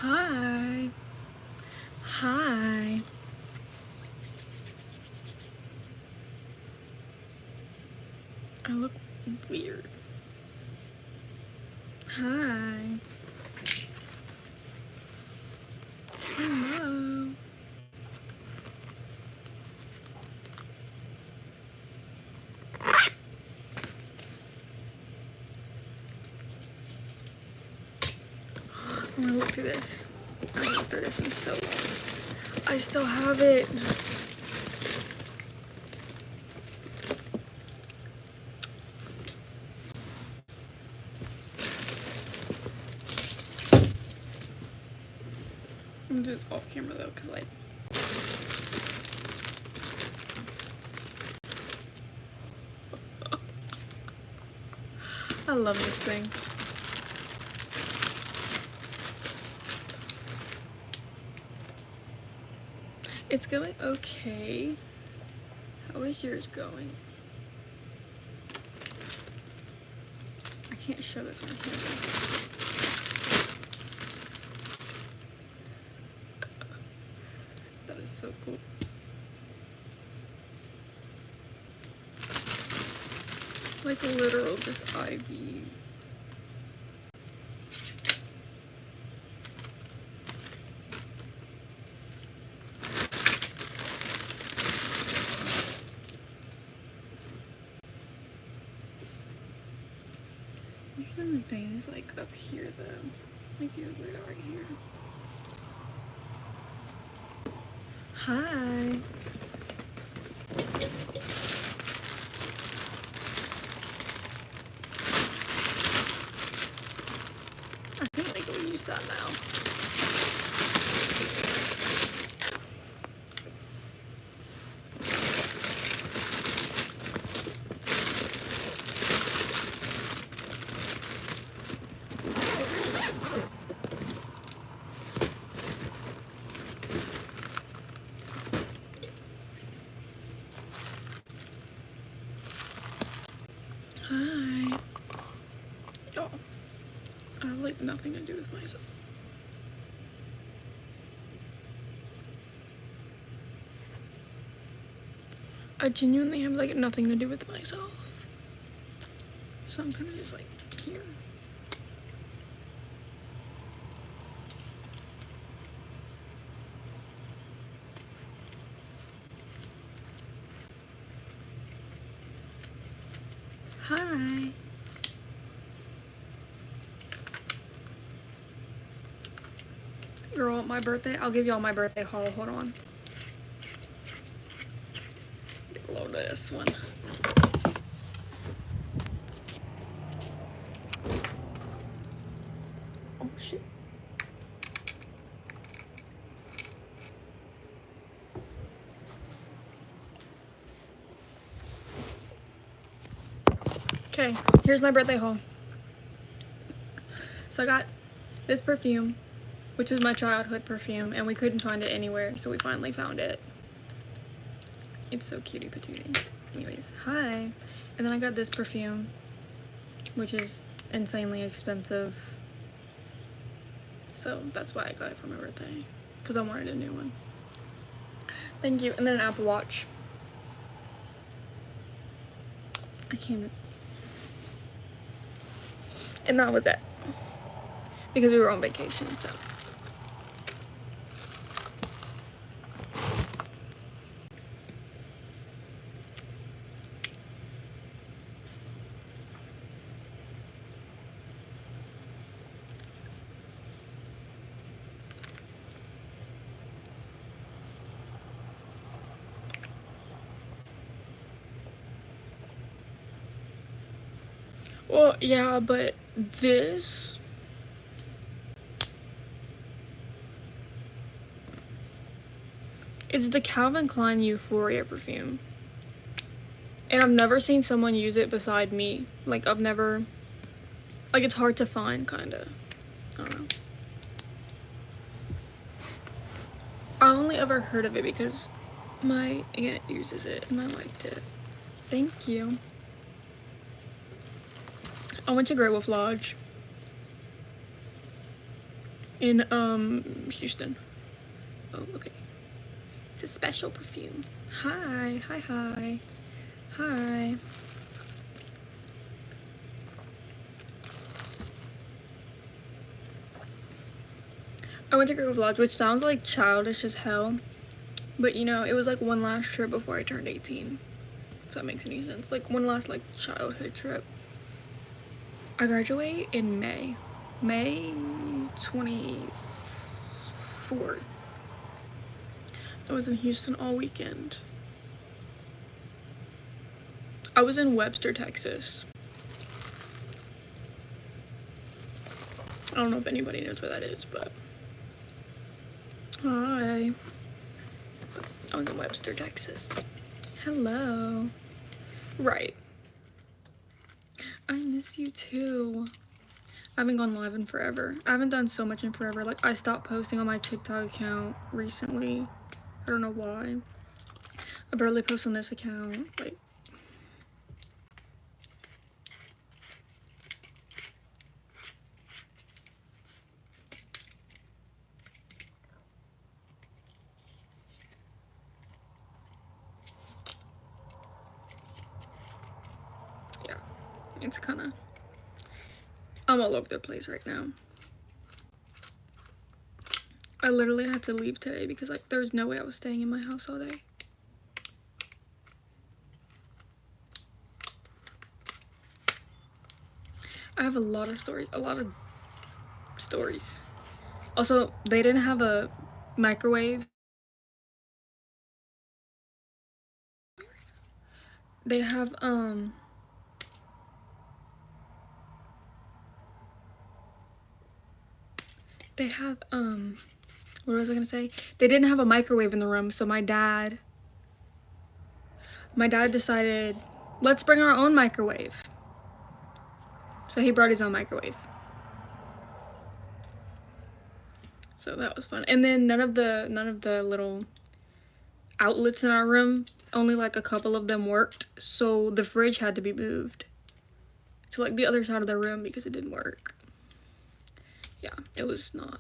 Hi. Hi. I look weird. Hi. Hello. I'm gonna look through this. I haven't looked through this in so long. I still have it. I'm gonna do this off camera though, cause like I love this thing. It's going okay. How is yours going? I can't show this on camera. That is so cool. Like literal just IVs. Usually the vein is like up here though. Like usually right here. Hi. I think they can use that now. Hi. Y'all, I have like nothing to do with myself. I genuinely have like nothing to do with myself. So I'm kind of just like here. Hi. Girl, my birthday, I'll give y'all my birthday haul. Hold on. Load this one. Oh shit. Okay, here's my birthday haul. So I got this perfume, which was my childhood perfume, and we couldn't find it anywhere, so we finally found it. It's so cutie patootie. Anyways, hi. And then I got this perfume, which is insanely expensive. So that's why I got it for my birthday, because I wanted a new one. Thank you. And then an Apple Watch. I can't. And that was it. Because we were on vacation, so. Well, yeah, but this. It's the Calvin Klein Euphoria perfume. And I've never seen someone use it beside me. Like, I've never. Like, it's hard to find, kinda. I don't know. I only ever heard of it because my aunt uses it and I liked it. Thank you. I went to Grey Wolf Lodge. in Houston. Oh, okay. It's a special perfume. Hi, hi, hi, hi. I went to Grove Lodge, which sounds like childish as hell, but you know, it was like one last trip before I turned 18. If that makes any sense. Like one last like childhood trip. I graduate in May. May 24th. I was in Houston all weekend. I was in Webster, Texas. I don't know if anybody knows where that is, but hi. I was in Webster, Texas. Hello. Right. I miss you too. I haven't gone live in forever. I haven't done so much in forever. Like, I stopped posting on my TikTok account recently. I don't know why. I barely post on this account. Like, yeah. It's kind of... I'm all over the place right now. I literally had to leave today because, like, there was no way I was staying in my house all day. I have a lot of stories. Also, they didn't have a microwave. They have, what was I gonna say? They didn't have a microwave in the room, so my dad decided, let's bring our own microwave. So he brought his own microwave. So that was fun. And then none of the little outlets in our room, only like a couple of them worked. So the fridge had to be moved to like the other side of the room because it didn't work. Yeah, it was not.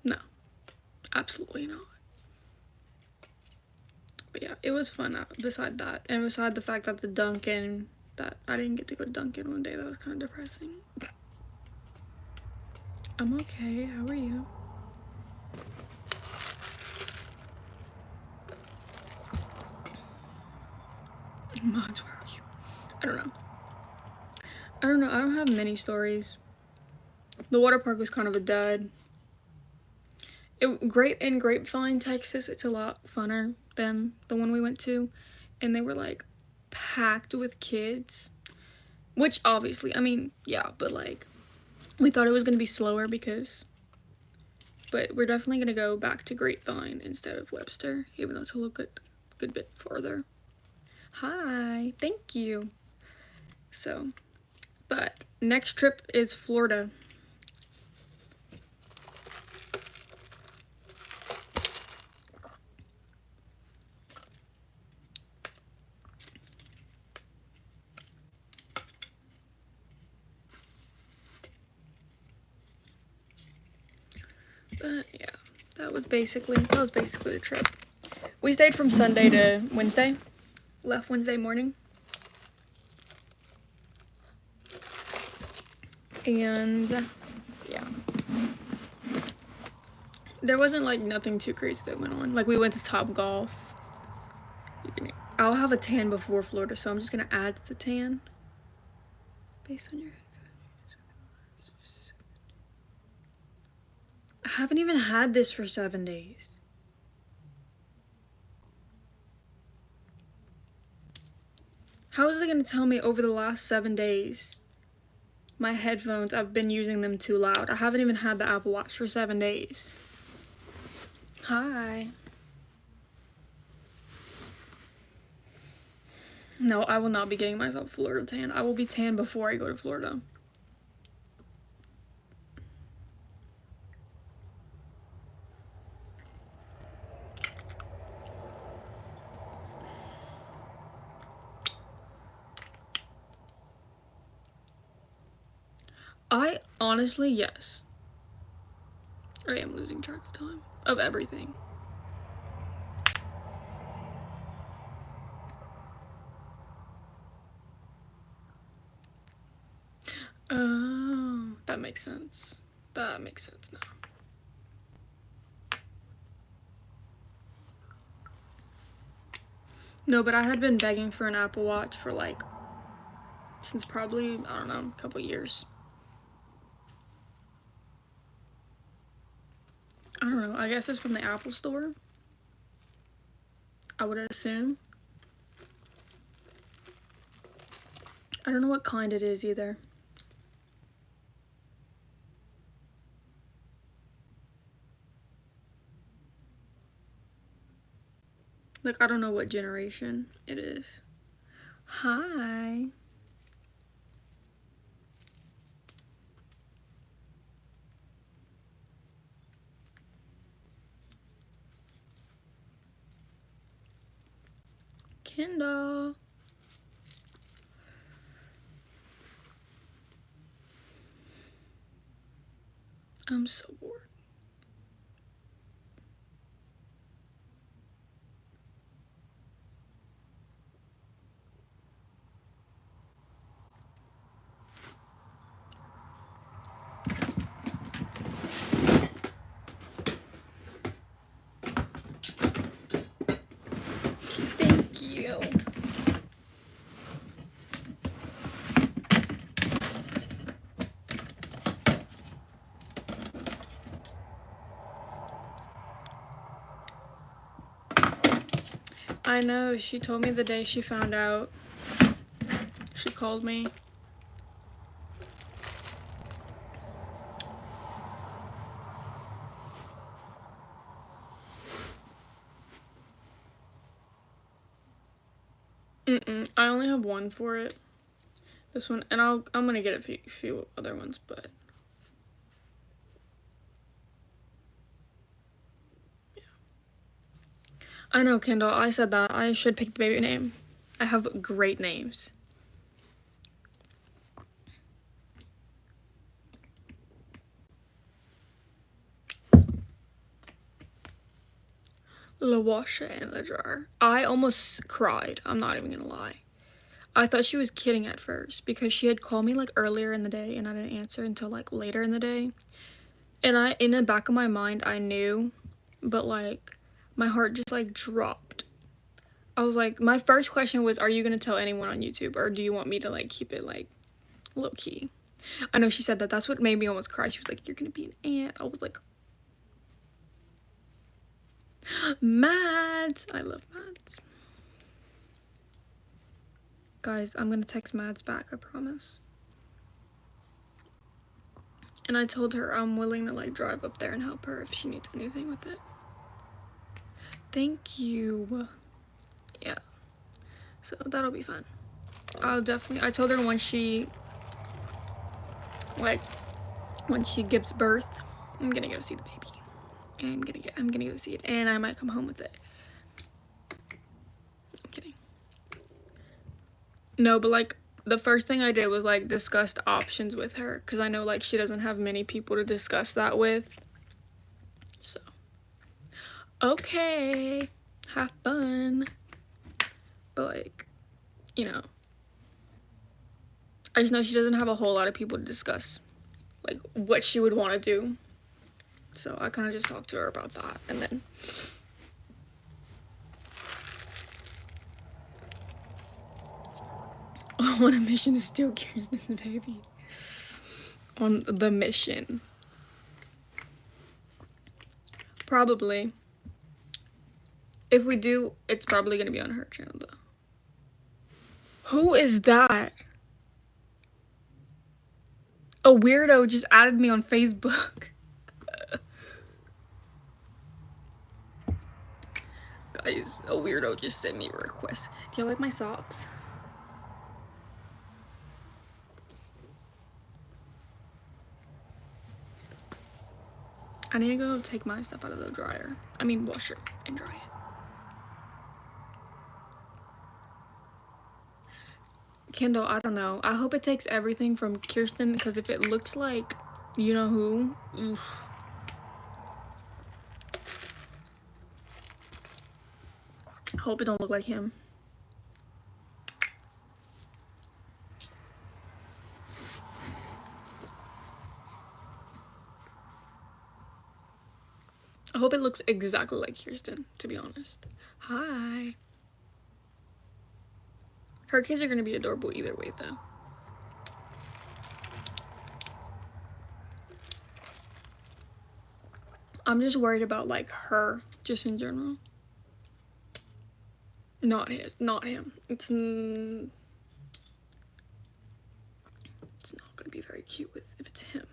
No, absolutely not. But yeah, it was fun beside that. And beside the fact that that I didn't get to go to Dunkin' one day, that was kind of depressing. I'm okay, how are you? Mods, where are you? I don't know. I don't have many stories. The water park was kind of a dud. In Grapevine, Texas, it's a lot funner than the one we went to. And they were like packed with kids. Which obviously, I mean, yeah, but like we thought it was gonna be slower but we're definitely gonna go back to Grapevine instead of Webster, even though it's a little good bit farther. Hi, thank you. So, but next trip is Florida. But yeah, that was basically the trip. We stayed from Sunday to Wednesday. Left Wednesday morning. And yeah. There wasn't like nothing too crazy that went on. Like we went to Top Golf. I'll have a tan before Florida, so I'm just gonna add the tan. Based on your head. I haven't even had this for 7 days. How is it gonna tell me over the last 7 days my headphones, I've been using them too loud? I haven't even had the Apple Watch for 7 days. Hi. No, I will not be getting myself Florida tan. I will be tan before I go to Florida. I honestly, yes. I am losing track of time. Of everything. Oh, that makes sense. That makes sense now. No, but I had been begging for an Apple Watch for like, since probably, I don't know, a couple years. I don't know, I guess it's from the Apple store. I would assume. I don't know what kind it is either. Like, I don't know what generation it is. Hi. Kendall. I'm so bored. Thank you. I know, she told me the day she found out. She called me. I only have one for it. This one, and I'm gonna get a few other ones, but yeah. I know, Kendall, I said that. I should pick the baby name. I have great names. La washer and la jar. I almost cried. I'm not even gonna lie. I thought she was kidding at first because she had called me like earlier in the day and I didn't answer until like later in the day. And in the back of my mind, I knew, but like my heart just like dropped. I was like, my first question was, are you gonna tell anyone on YouTube or do you want me to like keep it like low key? I know she said that. That's what made me almost cry. She was like, you're gonna be an aunt. I was like, Mads. I love Mads. Guys, I'm gonna text Mads back, I promise. And I told her I'm willing to like drive up there and help her if she needs anything with it. Thank you. Yeah. So that'll be fun. I told her when she gives birth, I'm gonna go see the baby. I'm gonna go see it and I might come home with it. I'm kidding. No, but like the first thing I did was like discuss options with her because I know like she doesn't have many people to discuss that with. So okay, have fun. But like, you know, I just know she doesn't have a whole lot of people to discuss like what she would want to do. So I kind of just talked to her about that and then on a mission to steal Kirsten's baby. On the mission. Probably. If we do, it's probably gonna be on her channel though. Who is that? A weirdo just added me on Facebook. Guys, a weirdo just sent me a request. Do you like my socks? I need to go take my stuff out of the dryer. I mean, wash it and dry it. Kendall, I don't know. I hope it takes everything from Kirsten, because if it looks like you know who, oof. I hope it don't look like him. I hope it looks exactly like Kirsten, to be honest. Hi. Her kids are gonna be adorable either way, though. I'm just worried about, like, her, just in general. Not him. It's not gonna be very cute if it's him.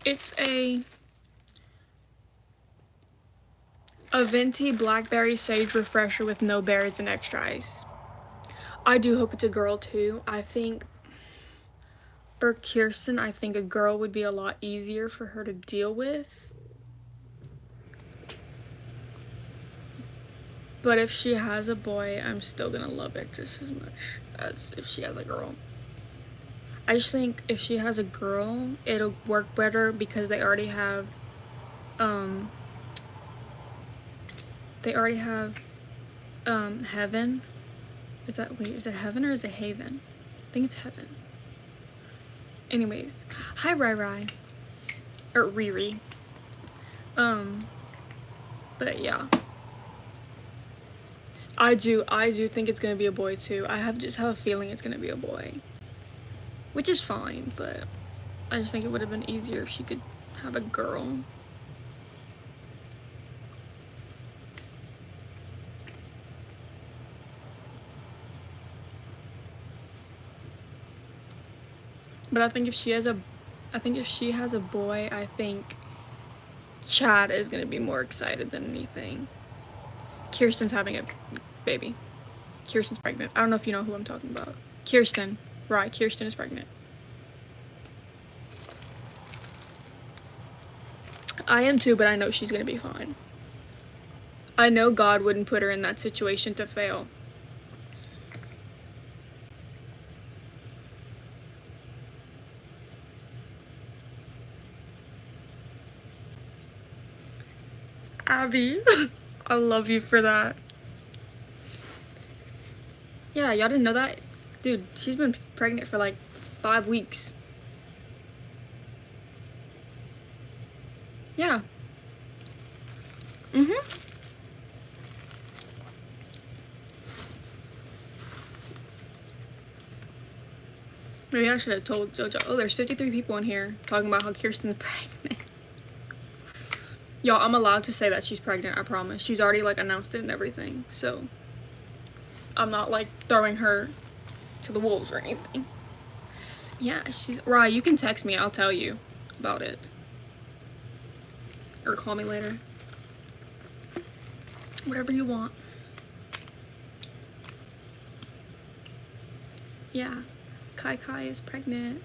It's a venti blackberry sage refresher with no berries and extra ice. I do hope it's a girl too. I think for Kirsten, I think a girl would be a lot easier for her to deal with. But if she has a boy, I'm still gonna love it just as much as if she has a girl. I just think if she has a girl, it'll work better because they already have heaven. Is it heaven or is it haven? I think it's heaven. Anyways, hi Rai or Riri. But yeah. I do think it's gonna be a boy too. I just have a feeling it's gonna be a boy. Which is fine, but I just think it would have been easier if she could have a girl. But I think if she has a boy, I think Chad is gonna be more excited than anything. Kirsten's having a baby. Kirsten's pregnant. I don't know if you know who I'm talking about. Kirsten. Right, Kirsten is pregnant. I am too, but I know she's gonna be fine. I know God wouldn't put her in that situation to fail. Abby, I love you for that. Yeah, y'all didn't know that? Dude, she's been pregnant for like 5 weeks. Yeah. Maybe I should have told JoJo. Oh, there's 53 people in here talking about how Kirsten's pregnant. Y'all, I'm allowed to say that she's pregnant, I promise. She's already, like, announced it and everything, so I'm not, like, throwing her to the wolves or anything. Yeah, right, you can text me, I'll tell you about it. Or call me later. Whatever you want. Yeah, Kai is pregnant.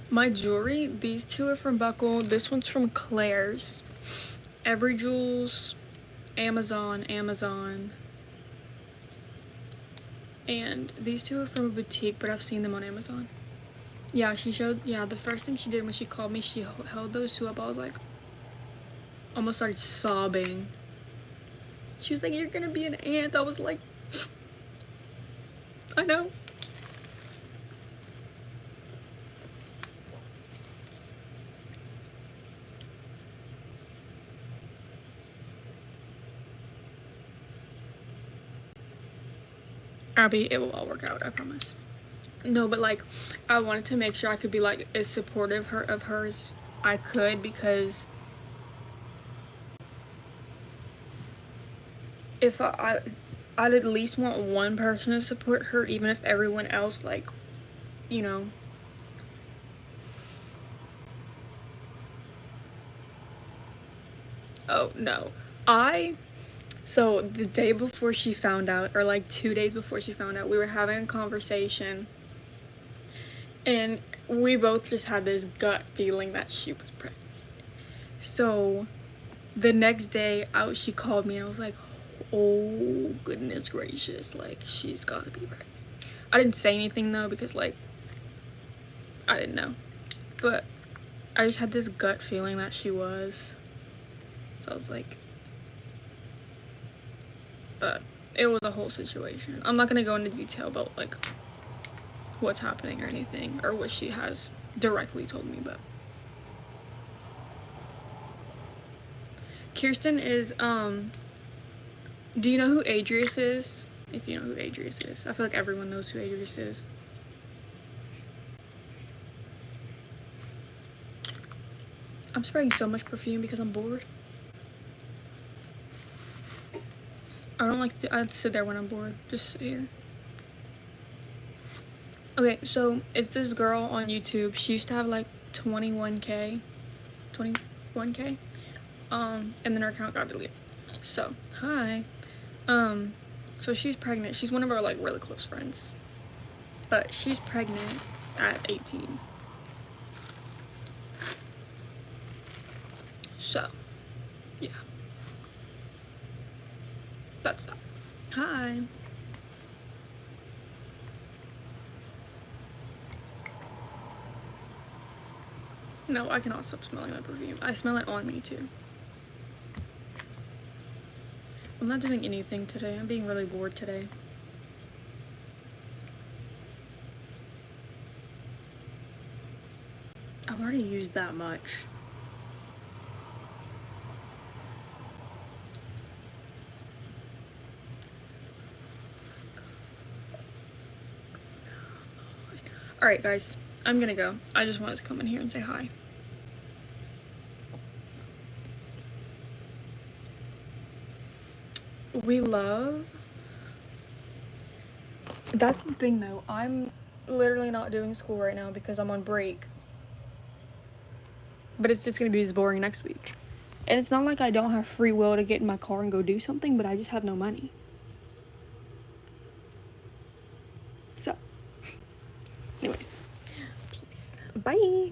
My jewelry, these two are from Buckle. This one's from Claire's. Every Jewels, Amazon. And these two are from a boutique, but I've seen them on Amazon. Yeah, the first thing she did when she called me, she held those two up. I was like, almost started sobbing. She was like, you're gonna be an aunt. I was like, I know. Abby, it will all work out, I promise. No, but like, I wanted to make sure I could be like as supportive of her as I could, because if I'd at least want one person to support her, even if everyone else, like, you know. Oh, no. So the day before she found out, or like 2 days before she found out, we were having a conversation, and we both just had this gut feeling that she was pregnant. So the next day out, she called me and I was like, oh goodness gracious, like she's gotta be pregnant. I didn't say anything though, because like I didn't know, but I just had this gut feeling that she was. So I was like, but it was a whole situation. I'm not gonna go into detail about like what's happening or anything, or what she has directly told me, but Kirsten is, do you know who Adrius is? If you know who Adrius is. I feel like everyone knows who Adrius is. I'm spraying so much perfume because I'm bored. I don't like to, I sit there when I'm bored. Just sit here. Okay, so it's this girl on YouTube. She used to have like 21K. And then her account got deleted. So, hi. So she's pregnant. She's one of our like really close friends. But she's pregnant at 18. So, yeah. That's that. Hi. No, I cannot stop smelling that perfume. I smell it on me too. I'm not doing anything today. I'm being really bored today. I've already used that much. Alright guys, I'm gonna go. I just wanted to come in here and say hi. We love... That's the thing though, I'm literally not doing school right now because I'm on break. But it's just gonna be as boring next week. And it's not like I don't have free will to get in my car and go do something, but I just have no money. So, anyways, peace. Bye.